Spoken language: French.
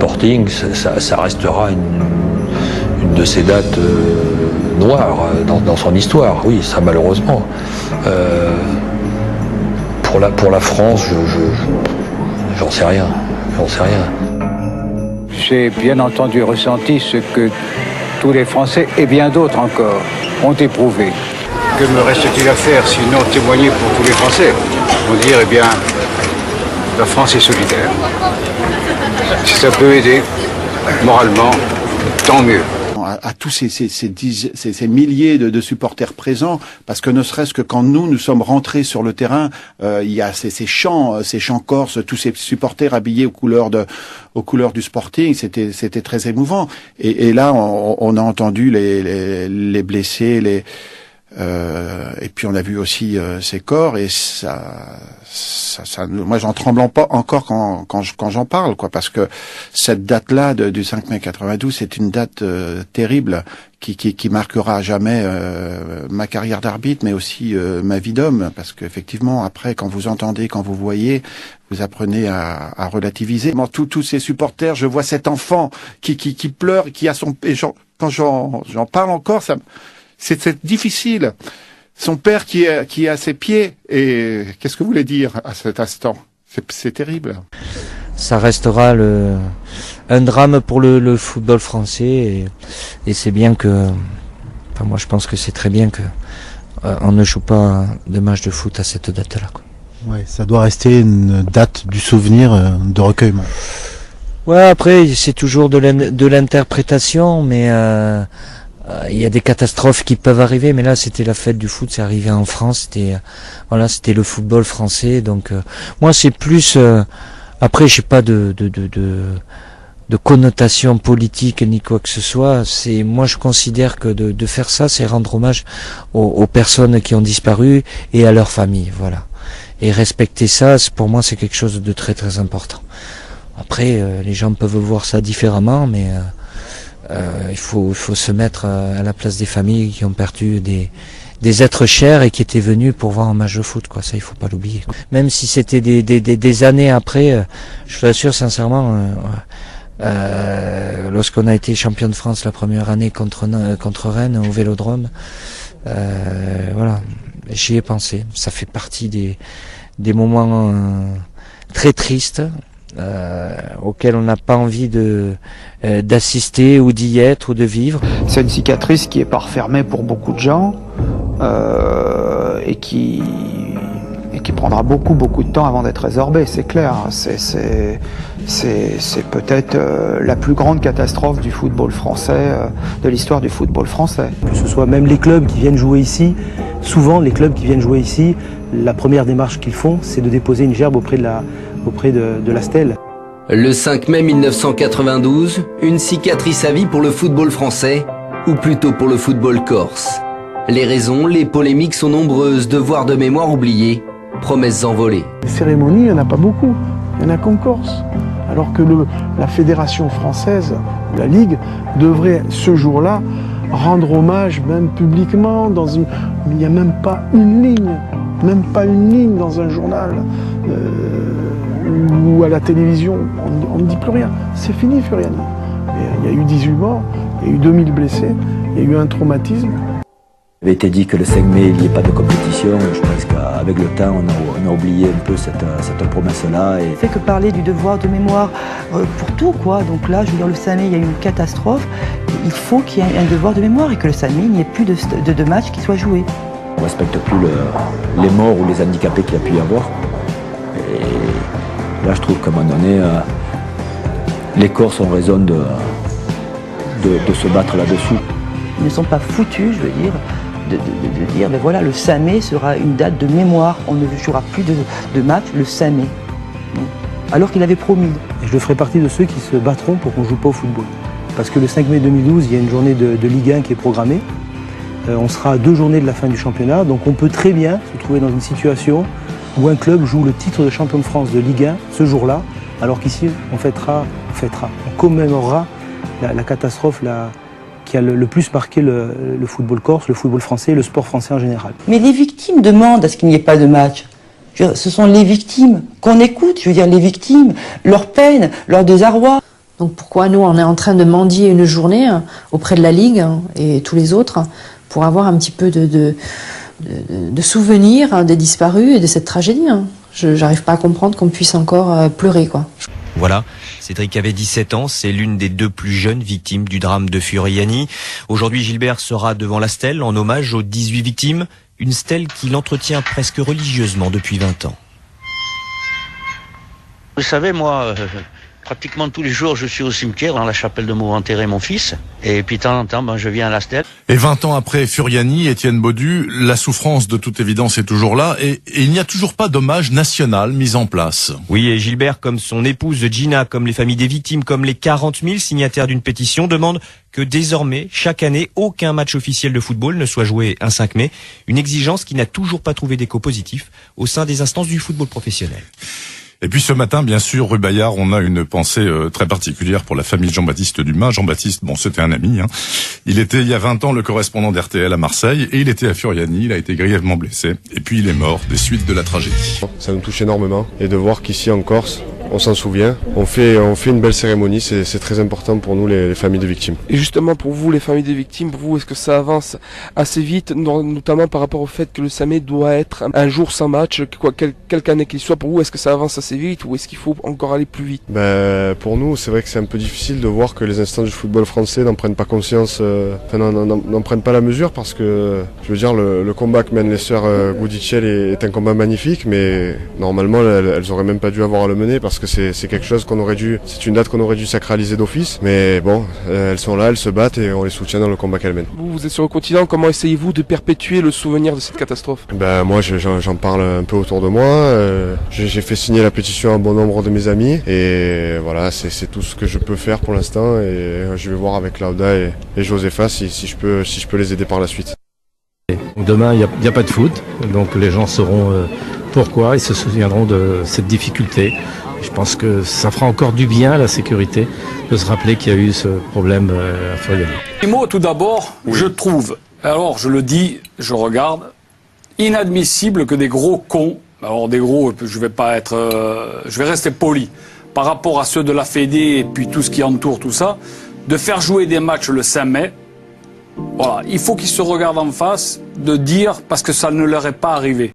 Sporting, ça restera une de ces dates noires dans son histoire. Oui, ça malheureusement. Pour la France, j'en sais rien. J'ai bien entendu et ressenti ce que tous les Français et bien d'autres encore ont éprouvé. Que me reste-t-il à faire sinon témoigner pour tous les Français? Pour dire, eh bien, la France est solidaire. Si ça peut aider moralement, tant mieux. À tous ces milliers de supporters présents, parce que ne serait-ce que quand nous sommes rentrés sur le terrain, il y a ces chants corses, tous ces supporters habillés aux couleurs du Sporting, c'était très émouvant. Et là, on a entendu les blessés, et puis on a vu aussi ces corps, et ça moi j'en tremble pas encore quand j'en parle, quoi, parce que cette date-là du 5 mai 92, c'est une date terrible qui marquera à jamais ma carrière d'arbitre, mais aussi ma vie d'homme, parce qu'effectivement après, quand vous entendez, quand vous voyez, vous apprenez à relativiser. Tous ces supporters, je vois cet enfant qui pleure, qui a son, et quand j'en parle encore, c'est difficile. Son père qui est à ses pieds, et qu'est-ce que vous voulez dire à cet instant? C'est terrible. Ça restera un drame pour le football français, et c'est bien que, enfin moi je pense que c'est très bien que on ne joue pas de match de foot à cette date-là, quoi. Ouais, ça doit rester une date du souvenir, de recueillement. Ouais, après c'est toujours de l'interprétation, mais il y a des catastrophes qui peuvent arriver, mais là c'était la fête du foot, c'est arrivé en France, c'était le football français, donc moi c'est plus après j'ai pas de connotation politique ni quoi que ce soit. Moi je considère que de faire ça, c'est rendre hommage aux personnes qui ont disparu et à leurs familles, voilà. Et respecter ça, pour moi c'est quelque chose de très très important. Après les gens peuvent voir ça différemment, mais il faut se mettre à la place des familles qui ont perdu des êtres chers et qui étaient venus pour voir un match de foot, quoi. Ça, il faut pas l'oublier. Même si c'était des années après, je vous assure sincèrement, lorsqu'on a été champion de France la première année contre Rennes au Vélodrome, voilà, j'y ai pensé. Ça fait partie des moments très tristes, auquel on n'a pas envie d'assister ou d'y être ou de vivre. C'est une cicatrice qui est pas refermée pour beaucoup de gens, et qui prendra beaucoup de temps avant d'être résorbée, c'est clair. C'est peut-être la plus grande catastrophe du football français, de l'histoire du football français. Que ce soit même les clubs qui viennent jouer ici, souvent les clubs qui viennent jouer ici, la première démarche qu'ils font, c'est de déposer une gerbe auprès de la stèle. Le 5 mai 1992, une cicatrice à vie pour le football français, ou plutôt pour le football corse. Les raisons, les polémiques sont nombreuses, devoirs de mémoire oubliés, promesses envolées. Les cérémonies, il n'y en a pas beaucoup, il n'y en a qu'en Corse. Alors que la fédération française, la Ligue, devrait ce jour-là rendre hommage même publiquement, il n'y a même pas une ligne dans un journal ou à la télévision, on ne dit plus rien. C'est fini, Furiani. Il y a eu 18 morts, il y a eu 2000 blessés, il y a eu un traumatisme. Il avait été dit que le 5 mai, il n'y ait pas de compétition. Je pense qu'avec le temps, on a oublié un peu cette promesse-là. C'est que parler du devoir de mémoire pour tout, quoi. Donc là, je veux dire, le 5 mai, il y a eu une catastrophe. Il faut qu'il y ait un devoir de mémoire et que le 5 mai, il n'y ait plus de matchs qui soient joués. On ne respecte plus les morts ou les handicapés qu'il y a pu y avoir. Et là, je trouve qu'à un moment donné, les Corses ont raison de se battre là-dessus. Ils ne sont pas foutus, je veux dire, de dire, ben voilà, le 5 mai sera une date de mémoire. On ne jouera plus de match le 5 mai. Alors qu'il avait promis. Et je ferai partie de ceux qui se battront pour qu'on ne joue pas au football. Parce que le 5 mai 2012, il y a une journée de Ligue 1 qui est programmée. On sera à 2 journées de la fin du championnat. Donc on peut très bien se trouver dans une situation où un club joue le titre de champion de France de Ligue 1 ce jour-là, alors qu'ici, on commémorera la catastrophe qui a le plus marqué le football corse, le football français et le sport français en général. Mais les victimes demandent à ce qu'il n'y ait pas de match. Ce sont les victimes qu'on écoute, je veux dire les victimes, leur peine, leur désarroi. Donc pourquoi nous, on est en train de mendier une journée auprès de la Ligue et tous les autres pour avoir un petit peu de souvenirs des disparus et de cette tragédie. Je n'arrive pas à comprendre qu'on puisse encore pleurer, quoi. Voilà, Cédric avait 17 ans, c'est l'une des 2 plus jeunes victimes du drame de Furiani. Aujourd'hui, Gilbert sera devant la stèle en hommage aux 18 victimes, une stèle qu'il entretient presque religieusement depuis 20 ans. Vous savez, moi, pratiquement tous les jours, je suis au cimetière dans la chapelle de Mont enterrer mon fils. Et puis de temps en temps, je viens à la stèle. Et 20 ans après Furiani, Étienne Baudu, la souffrance de toute évidence est toujours là et il n'y a toujours pas d'hommage national mis en place. Oui, et Gilbert, comme son épouse Gina, comme les familles des victimes, comme les 40 000 signataires d'une pétition, demandent que désormais, chaque année, aucun match officiel de football ne soit joué un 5 mai. Une exigence qui n'a toujours pas trouvé d'écho positif au sein des instances du football professionnel. Et puis ce matin, bien sûr, rue Bayard, on a une pensée très particulière pour la famille de Jean-Baptiste Dumas. Jean-Baptiste, bon, c'était un ami. Il était, il y a 20 ans, le correspondant d'RTL à Marseille, et il était à Furiani. Il a été grièvement blessé, et puis il est mort des suites de la tragédie. Ça nous touche énormément, et de voir qu'ici en Corse, on s'en souvient. On fait une belle cérémonie, c'est très important pour nous, les familles de victimes. Et justement, pour vous, les familles des victimes, pour vous, est-ce que ça avance assez vite, notamment par rapport au fait que le SAMé doit être un jour sans match, quelque année qu'il soit, pour vous, est-ce que ça avance assez vite ou est-ce qu'il faut encore aller plus vite? Pour nous, c'est vrai que c'est un peu difficile de voir que les instances du football français n'en prennent pas conscience, n'en prennent pas la mesure, parce que, je veux dire, le combat que mènent les sœurs Goudicel est un combat magnifique, mais normalement, elles auraient même pas dû avoir à le mener, parce que c'est quelque chose c'est une date qu'on aurait dû sacraliser d'office, mais bon, elles sont là, elles se battent et on les soutient dans le combat qu'elles mènent. Vous êtes sur le continent, comment essayez-vous de perpétuer le souvenir de cette catastrophe? Moi, j'en parle un peu autour de moi, j'ai fait signer la pétition à un bon nombre de mes amis, et voilà, c'est tout ce que je peux faire pour l'instant, et je vais voir avec Lauda et Josepha si je peux les aider par la suite. Demain, il n'y a pas de foot, donc les gens sauront pourquoi, ils se souviendront de cette difficulté. Je pense que ça fera encore du bien à la sécurité de se rappeler qu'il y a eu ce problème à Furiani. Moi, tout d'abord, je trouve, alors je le dis, je regarde, inadmissible que des gros cons, alors des gros, je vais rester poli, par rapport à ceux de la Fédé et puis tout ce qui entoure tout ça, de faire jouer des matchs le 5 mai. Voilà, il faut qu'ils se regardent en face, de dire, parce que ça ne leur est pas arrivé.